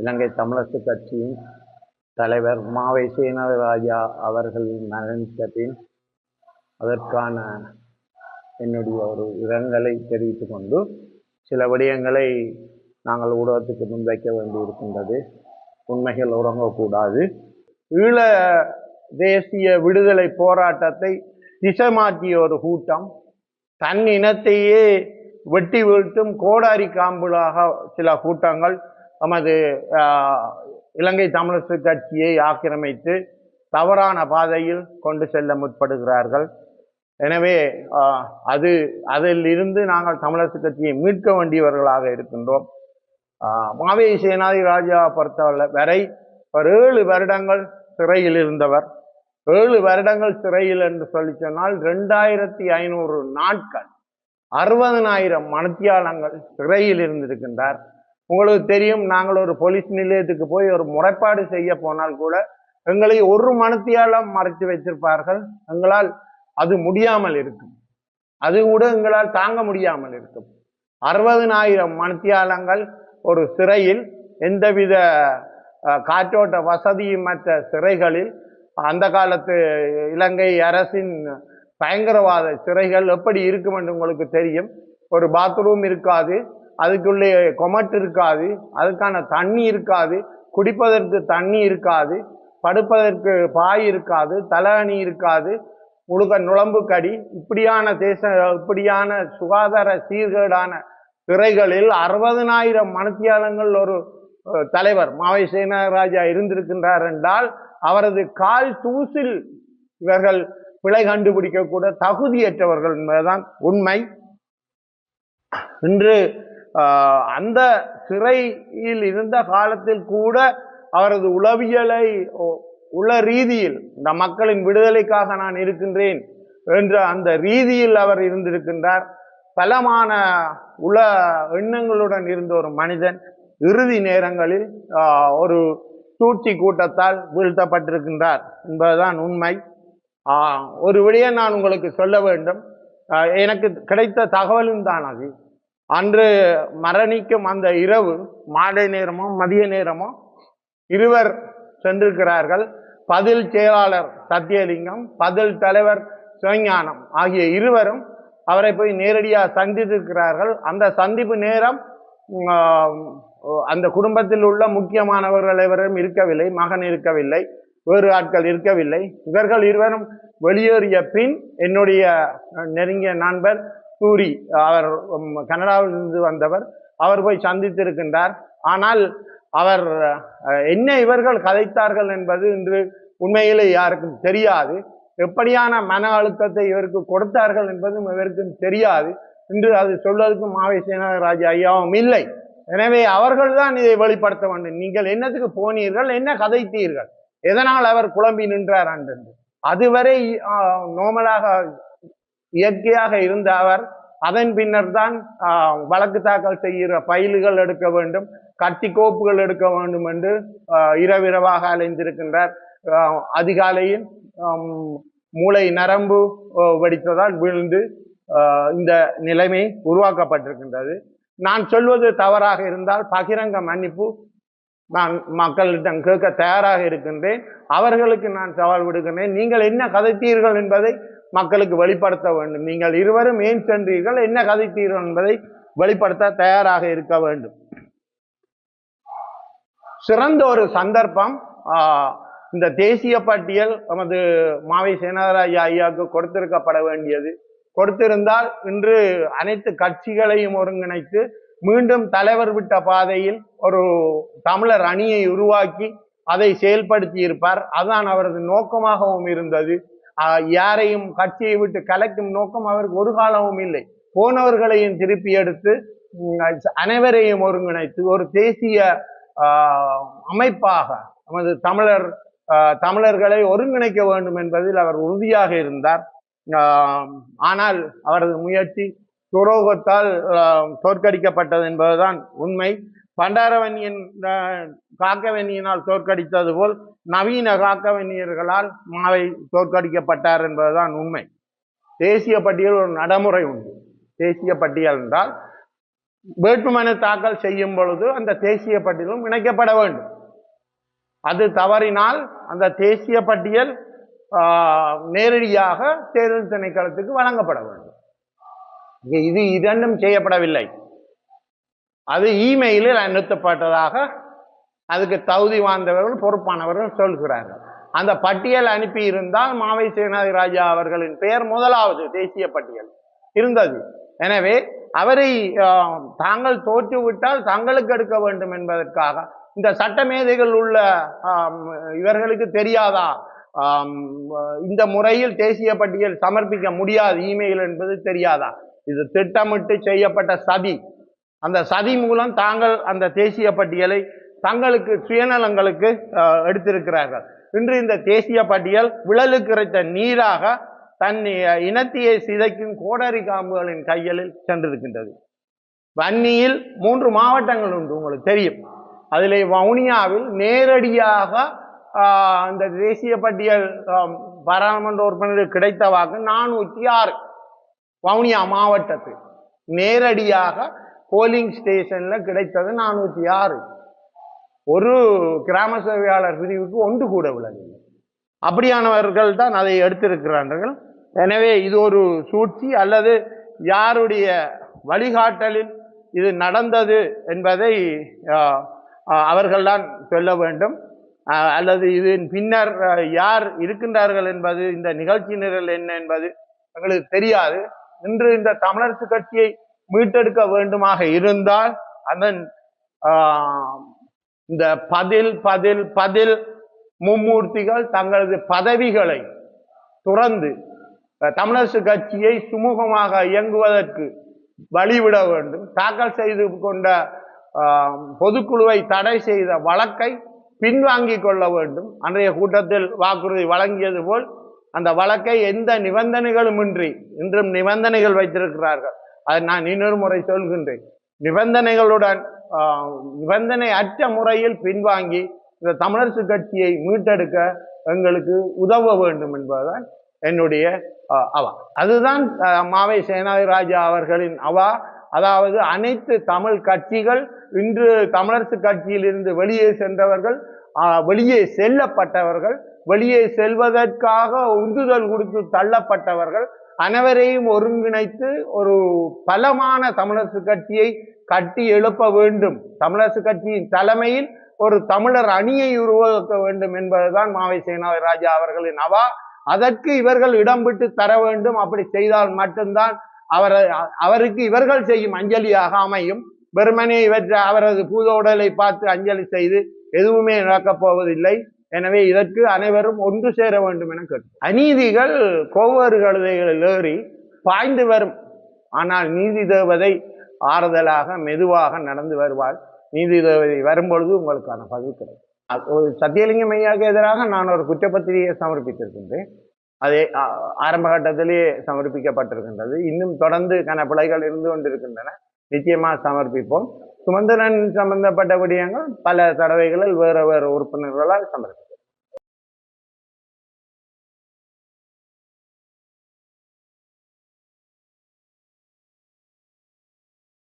இலங்கை தமிழரசு கட்சியின் தலைவர் மாவை சேனாதிராஜா அவர்கள் மரணித்த பின் அதற்கான என்னுடைய ஒரு இரங்கலை தெரிவித்துக் கொண்டு சில விடயங்களை நாங்கள் ஊடகத்துக்கு முன்வைக்க வேண்டியிருக்கின்றது. உண்மைகள் உறங்கக்கூடாது. ஈழ தேசிய விடுதலை போராட்டத்தை திசை மாற்றிய ஒரு கூட்டம் தன் இனத்தையே வெட்டி வீழ்த்தும் கோடாரி காம்புலாக சில கூட்டங்கள் நமது இலங்கை தமிழரசு கட்சியை ஆக்கிரமித்து தவறான பாதையில் கொண்டு செல்ல முற்படுகிறார்கள். எனவே அதில் இருந்து நாங்கள் தமிழரசு கட்சியை மீட்க வேண்டியவர்களாக இருக்கின்றோம். மாவை சேனாதிராஜா பொறுத்தவரை வரை ஒரு 7 வருடங்கள் சிறையில் இருந்தவர். 7 வருடங்கள் சிறையில் என்று சொல்லி சொன்னால் 2500 நாட்கள் 60,000 மணித்தியாலங்கள் சிறையில் இருந்திருக்கின்றார். உங்களுக்கு தெரியும், நாங்கள் ஒரு போலீஸ் நிலையத்துக்கு போய் ஒரு முறைப்பாடு செய்ய போனால் கூட எங்களை 1 மணித்தியாலம் மறைத்து வைத்திருப்பார்கள். எங்களால் அது முடியாமல் இருக்கும். அது கூட எங்களால் தாங்க முடியாமல் இருக்கும். 60,000 மணித்தியாலங்கள் ஒரு சிறையில், எந்தவித காற்றோட்ட வசதியும் மற்ற சிறைகளில், அந்த காலத்து இலங்கை அரசின் பயங்கரவாத சிறைகள் எப்படி இருக்கும் என்று உங்களுக்கு தெரியும். ஒரு பாத்ரூம் இருக்காது, அதுக்குள்ளே கொமட் இருக்காது, அதுக்கான தண்ணி இருக்காது, குடிப்பதற்கு தண்ணி இருக்காது, படுப்பதற்கு பாய் இருக்காது, தலகாணி இருக்காது, முழுக்க நுழம்பு கடி. இப்படியான சுகாதார சீர்கேடான சிறைகளில் 60,000 மணித்தியாலங்கள் ஒரு தலைவர் மாவை சேனாதிராஜா இருந்திருக்கின்றார் என்றால் அவரது கால் தூசில் இவர்கள் பிழை கண்டுபிடிக்க கூட தகுதியற்றவர்கள் என்பதுதான் உண்மை. இன்று அந்த சிறையில் இருந்த காலத்தில் கூட அவரது உளவியலை உள ரீதியில் இந்த மக்களின் விடுதலைக்காக நான் இருக்கின்றேன் என்ற அந்த ரீதியில் அவர் இருந்திருக்கின்றார். பலமான உள எண்ணங்களுடன் இருந்த ஒரு மனிதன் இறுதி நேரங்களில் ஒரு சூழ்ச்சி கூட்டத்தால் வீழ்த்தப்பட்டிருக்கின்றார் என்பதுதான் உண்மை. ஒரு விடயம் நான் உங்களுக்கு சொல்ல வேண்டும். எனக்கு கிடைத்த தகவலும் தான் அது. அன்று மரணிக்கும் அந்த இரவு மாலை நேரமோ மதிய நேரமோ இருவர் சென்றிருக்கிறார்கள். பதில் செயலாளர் சத்தியலிங்கம், பதில் தலைவர் சிவஞானம் ஆகிய இருவரும் அவரை போய் நேரடியாக சந்தித்திருக்கிறார்கள். அந்த சந்திப்பு நேரம் அந்த குடும்பத்தில் உள்ள முக்கியமானவர்கள் எவரும் இருக்கவில்லை. மகன் இருக்கவில்லை, வேறு ஆட்கள் இருக்கவில்லை. இவர்கள் இருவரும் வெளியேறிய பின் என்னுடைய நெருங்கிய நண்பர் சூரி, அவர் கனடாவிலிருந்து வந்தவர், அவர் போய் சந்தித்திருக்கின்றார். ஆனால் அவர் என்ன இவர்கள் கதைத்தார்கள் என்பது இன்று உண்மையிலே யாருக்கும் தெரியாது. எப்படியான மன அழுத்தத்தை இவருக்கு கொடுத்தார்கள் என்பதும் இவருக்கும் தெரியாது. இன்று அது சொல்வதற்கு மாவை சேனாதிராஜா ஐயாவும் இல்லை. எனவே அவர்கள் தான் இதை வெளிப்படுத்த வேண்டும். நீங்கள் என்னத்துக்கு போனீர்கள், என்ன கதைத்தீர்கள், எதனால் அவர் குழம்பி நின்றார் என்று. அதுவரை நோமலாக இயற்கையாக இருந்த அவர் அதன் பின்னர் தான் வழக்கு தாக்கல் செய்கிற பயில்கள் எடுக்க வேண்டும், கட்டி கோப்புகள் எடுக்க வேண்டும் என்று இரவிரவாக அலைந்திருக்கின்றார். அதிகாலையில் மூளை நரம்பு வெடித்ததால் விழுந்து இந்த நிலைமை உருவாக்கப்பட்டிருக்கின்றது. நான் சொல்வது தவறாக இருந்தால் பகிரங்க மன்னிப்பு நான் மக்களிடம் கேட்க தயாராக இருக்கின்றேன். அவர்களுக்கு நான் சவால் விடுகின்றேன். நீங்கள் என்ன கதைத்தீர்கள் என்பதை மக்களுக்கு வெளிப்படுத்த வேண்டும். நீங்கள் இருவரும் ஏன் சென்றீர்கள், என்ன கதைத்தீர்கள் என்பதை வெளிப்படுத்த தயாராக இருக்க வேண்டும். சிறந்த ஒரு சந்தர்ப்பம் இந்த தேசிய பட்டியல் நமது மாவை சேனாதிராஜா ஐயாவுக்கு கொடுத்திருக்கப்பட வேண்டியது. கொடுத்திருந்தால் இன்று அனைத்து கட்சிகளையும் ஒருங்கிணைத்து மீண்டும் தலைவர் விட்ட பாதையில் ஒரு தமிழர் அணியை உருவாக்கி அதை செயல்படுத்தி இருப்பார். அதுதான் அவரது நோக்கமாகவும் இருந்தது. யாரையும் கட்சியை விட்டு கலைக்கும் நோக்கம் அவருக்கு ஒரு காலமும் இல்லை. போனவர்களையும் திருப்பி எடுத்து அனைவரையும் ஒருங்கிணைத்து ஒரு தேசிய அமைப்பாக நமது தமிழர்களை ஒருங்கிணைக்க வேண்டும் என்பதில் அவர் உறுதியாக இருந்தார். ஆனால் அவரது முயற்சி துரோகத்தால் தோற்கடிக்கப்பட்டது என்பதுதான் உண்மை. பண்டாரவன்னியன் காக்கவன்னியினால் தோற்கடித்தது போல் நவீன காக்கவன்னியர்களால் மாவை தோற்கடிக்கப்பட்டார் என்பதுதான் உண்மை. தேசிய பட்டியல் ஒரு நடைமுறை உண்டு. தேசிய பட்டியல் என்றால் வேட்புமனு தாக்கல் செய்யும் பொழுது அந்த தேசிய பட்டியலும் இணைக்கப்பட வேண்டும். அது தவறினால் அந்த தேசிய பட்டியல் நேரடியாக தேர்தல் திணைக்களத்துக்கு வழங்கப்பட வேண்டும். இது இரண்டும் செய்யப்படவில்லை. அது இமெயிலில் அனுப்பப்பட்டதாக அதுக்கு தகுதி வாய்ந்தவர்கள் பொறுப்பானவர்கள் சொல்கிறார்கள். அந்த பட்டியல் அனுப்பி இருந்தால் மாவை சேனாதி ராஜா அவர்களின் பெயர் முதலாவது தேசிய பட்டியல் இருந்தது. எனவே அவரை தாங்கள் தோற்றுவிட்டால் தங்களுக்கு எடுக்க வேண்டும் என்பதற்காக இந்த சட்டமேதைகள் உள்ள இவர்களுக்கு தெரியாதா இந்த முறையில் தேசிய பட்டியல் சமர்ப்பிக்க முடியாது இமெயில் என்பது தெரியாதா? இது திட்டமிட்டு செய்யப்பட்ட சதி. அந்த சதி மூலம் தாங்கள் அந்த தேசிய பட்டியலை தங்களுக்கு சுயநலங்களுக்கு எடுத்திருக்கிறார்கள். இன்று இந்த தேசிய பட்டியல் விழலுக்கு இறைத்த நீராக தன் இனத்தையை சிதைக்கும் கோடரி காம்புகளின் கைகளில் சென்றிருக்கின்றது. வன்னியில் 3 மாவட்டங்கள் உண்டு, உங்களுக்கு தெரியும். அதிலே வவுனியாவில் நேரடியாக இந்த தேசிய பட்டியல் பாராளுமன்ற உறுப்பினருக்கு கிடைத்த வாக்கு 406. வவுனியா மாவட்டத்தில் நேரடியாக போலிங் ஸ்டேஷன்ல கிடைத்தது 406. ஒரு கிராம சேவையாளர் பிரிவுக்கு ஒன்று கூட விளங்கவில்லை. அப்படியானவர்கள் தான் அதை எடுத்திருக்கிறார்கள். எனவே இது ஒரு சூழ்ச்சி அல்லது யாருடைய வழிகாட்டலில் இது நடந்தது என்பதை அவர்கள்தான் சொல்ல வேண்டும். அல்லது இதன் பின்னர் யார் இருக்கின்றார்கள் என்பது, இந்த நிகழ்ச்சி நிரல் என்ன என்பது எங்களுக்கு தெரியாது. இன்று இந்த தமிழரசு கட்சியை மீட்டெடுக்க வேண்டுமாக இருந்தால் அதன் இந்த பதில் மும்மூர்த்திகள் தங்களது பதவிகளை துறந்து தமிழரசு கட்சியை சுமூகமாக இயங்குவதற்கு வழிவிட வேண்டும். தாக்கல் செய்து கொண்ட பொதுக்குழுவை தடை செய்த வழக்கை பின்வாங்கிக் கொள்ள வேண்டும். அன்றைய கூட்டத்தில் வாக்குறுதி வழங்கியது போல் அந்த வழக்கை எந்த நிபந்தனைகளுமின்றி, இன்றும் நிபந்தனைகள் வைத்திருக்கிறார்கள், அதை நான் இன்னொரு முறை சொல்கின்றேன், நிபந்தனைகளுடன் நிபந்தனை அற்ற முறையில் பின்வாங்கி இந்த தமிழரசு கட்சியை மீட்டெடுக்க எங்களுக்கு உதவ வேண்டும் என்பதுதான் என்னுடைய அவா. அதுதான் மாவை சேனாதி ராஜா அவர்களின் அவா. அதாவது அனைத்து தமிழ் கட்சிகள் இன்று தமிழரசு கட்சியில் இருந்து வெளியே சென்றவர்கள், வெளியே செல்லப்பட்டவர்கள், வெளியே செல்வதற்காக உந்துதல் கொடுத்து தள்ளப்பட்டவர்கள் அனைவரையும் ஒருங்கிணைத்து ஒரு பலமான தமிழரசு கட்சியை கட்டி எழுப்ப வேண்டும். தமிழரசு கட்சியின் தலைமையில் ஒரு தமிழர் அணியை உருவாக்க வேண்டும் என்பதுதான் மாவை சேனாதி ராஜா அவர்களின் அவா. அதற்கு இவர்கள் இடம் விட்டு தர வேண்டும். அப்படி செய்தால் மட்டும்தான் அவருக்கு இவர்கள் செய்யும் அஞ்சலியாக அமையும். வெறுமனே அவரது பூத உடலை பார்த்து அஞ்சலி செய்து எதுவுமே நடக்கப் போவதில்லை. எனவே இதற்கு அனைவரும் ஒன்று சேர வேண்டும் என கேட்டு, அநீதிகள் கோவேறு கழுதைகளில் ஏறி பாய்ந்து வரும். ஆனால் நீதி தேவதை ஆறுதலாக மெதுவாக நடந்து வருவாள். நீதி தேவதை வரும்பொழுது உங்களுக்கான பதில் கிடைக்கும். சத்தியலிங்கம் ஐயாவுக்கு எதிராக நான் ஒரு குற்றப்பத்திரிகையை சமர்ப்பித்திருக்கின்றேன். அதே ஆரம்ப கட்டத்திலேயே சமர்ப்பிக்கப்பட்டிருக்கின்றது. இன்னும் தொடர்ந்து கனப்பிழைகள் இருந்து கொண்டிருக்கின்றன. நிச்சயமாக சமர்ப்பிப்போம். சுமந்திரன் சம்பந்தப்பட்ட விடயங்கள் பல தடவைகளில் வேறு உறுப்பினர்களால் சமர்ப்பிப்போம்.